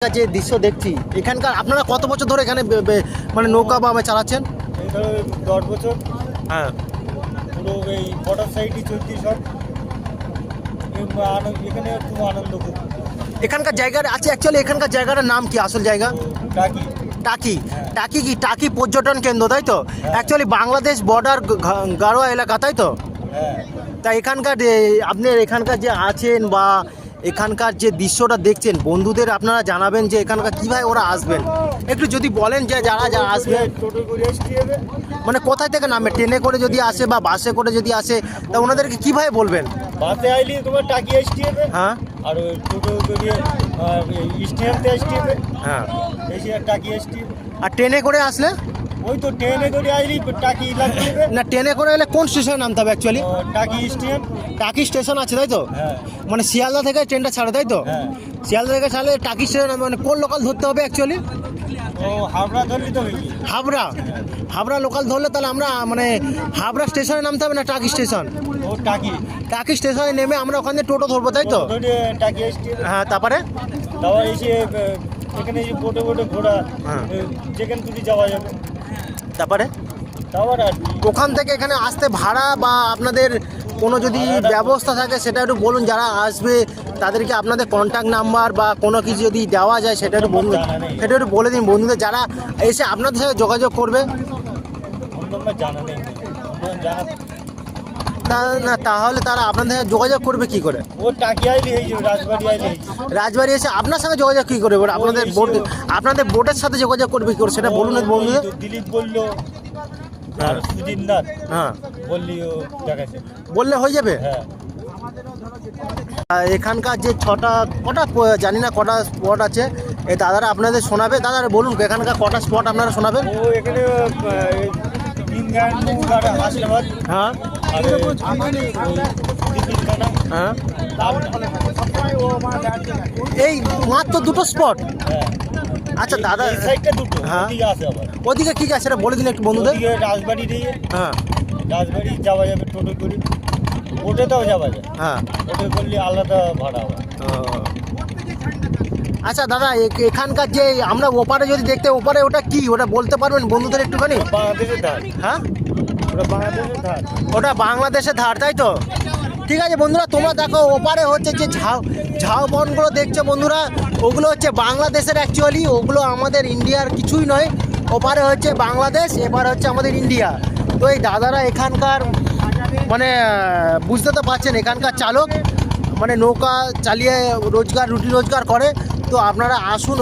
যে দৃশ্য দেখছি এখানকার, আপনারা কত বছর ধরে এখানে মানে নৌকা বা চালাচ্ছেন? এই ধরো 10 বছর। হ্যাঁ, পুরো এই বর্ডার সাইডই চলতি সব। এখানে খুব আনন্দ খুব। এখানকার জায়গাটা আছে অ্যাকচুয়ালি, এখানকার জায়গাটার নাম কি আসল জায়গা? টাকি। টাকি। টাকি কি টাকি পর্যটন কেন্দ্র, তাই তো? অ্যাকচুয়ালি বাংলাদেশ বর্ডার গাড়োয়া এলাকা, তাই তো? হ্যাঁ। তা এখানকার আপনি এখানকার যে আছেন বা এখানকার যে দৃশ্যটা দেখছেন, বন্ধুদের আপনারা জানাবেন যে এখানকার কীভাবে ওরা আসবেন, একটু যদি বলেন যে যারা আসবে টোটো করে আসতে হবে। মানে কোথায় থেকে নামবে, ট্রেনে করে যদি আসে বা বাসে করে যদি আসে, তা ওনাদেরকে কীভাবে বলবেন? বাসে আইলি তোমার টাকি আসতে হবে। হ্যাঁ আর ওই টোটো করে স্টেশনতে আসতে হবে। হ্যাঁ। এসে টাকি আসতে হবে। আর ট্রেনে করে আসলে? ওই তো ট্রেনে করে আইলি টাকি লাগতে হবে। না, ট্রেনে করে এলে কোন স্টেশনে নামতে হবে অ্যাকচুয়ালি? টাকি স্টেশন। টাকি স্টেশন আছে, তাই তো? হ্যাঁ। মানে শিয়ালদা থেকে ট্রেনটা ছাড়ে, তাই তো? হ্যাঁ। শিয়ালদা থেকে ছাড়লে টাকি স্টেশন, মানে কোন লোকাল ধরতে হবে অ্যাকচুয়ালি? ও হাওড়া ধরলি তো হইলি। হাবড়া। হাবড়া লোকাল ধরলে তাহলে আমরা মানে হাবড়া স্টেশনে নামতে হবে না টাকি স্টেশন? ও টাকি। টাকি স্টেশনে নেমে আমরা ওখান থেকে টোটো ধরবো, তাই তো? ধরে টাকি আসতে হবে। হ্যাঁ, তারপরে? তারপর এসে এখানে যে বোটে বোটে ঘোরা, হ্যাঁ। যেখানে তুমি যাওয়া যাবে। তারপরে তারপর আর কি? ওখান থেকে এখানে আসতে ভাড়া বা আপনাদের কোনো যদি ব্যবস্থা থাকে সেটা একটু বলুন, যারা আসবে তাদেরকে আপনাদের কন্ট্যাক্ট নাম্বার বা কোনো কিছু যদি দেওয়া যায় সেটা একটু বলুন, সেটা একটু বলে দিন বন্ধুদের যারা এসে আপনাদের সাথে যোগাযোগ করবে। ফোন নাম্বার জানা নেই। জানা না, তাহলে তারা আপনাদের সাথে যোগাযোগ করবে কি করে? ও টাকি আইলি এই যে রাজবাড়ি আইলি এই যে। রাজবাড়ি এসে আপনার সঙ্গে যোগাযোগ কী করবে? আপনাদের বোটের সাথে যোগাযোগ করবে কী করে সেটা বলুন বন্ধুদের। ওই দিলীপ বললো আর সুজিন্দার হ্যাঁ, বললি ও দেখাচ্ছে। বললে হয়ে যাবে। হ্যাঁ। এখানকার যে কটা জানি না কটা স্পট আছে, এই দাদারা আপনাদের শোনাবে। দাদারা বলুন এখানকার কটা স্পট আপনারা শোনাবেন। ও এখানে হাসনাবাদ। হ্যাঁ আর দিদিরখানা। হ্যাঁ। লালটা। এই মাত্র দুটো স্পট? হ্যাঁ। আচ্ছা দাদা, এই সাইডটা দুটো। হ্যাঁ। ওদিকে আছে আবার। ওদিকে কী আছে সেটা বলে দিন একটু বন্ধুদের। ওদিকে রাজবাড়ি দিয়ে। হ্যাঁ রাজবাড়ি যাওয়া যাবে টোটো করে। ওটাতেও যাওয়া যায়। হ্যাঁ। ওটা করলে আলাদা ভাড়া হবে। ও। আচ্ছা দাদা, এখানকার যে আমরা ওপারে যদি দেখতে, ওপারে ওটা কি, ওটা বলতে পারবেন বন্ধুদের একটুখানি? বাংলাদেশের ধার। হ্যাঁ, ওটা বাংলাদেশের ধার। ওটা বাংলাদেশের ধার, তাই তো? ঠিক আছে বন্ধুরা, তোমরা দেখো ওপারে হচ্ছে যে ঝাউবনগুলো দেখছো বন্ধুরা, ওগুলো হচ্ছে বাংলাদেশের অ্যাকচুয়ালি, ওগুলো আমাদের ইন্ডিয়ার কিছুই নয়। ওপারে হচ্ছে বাংলাদেশ, এপারে হচ্ছে আমাদের ইন্ডিয়া। তো এই দাদারা এখানকার মানে বুঝতে তো পারছেন, এখানকার চালক মানে নৌকা চালিয়ে রুটি রোজগার করে। তো আপনারা আসুন।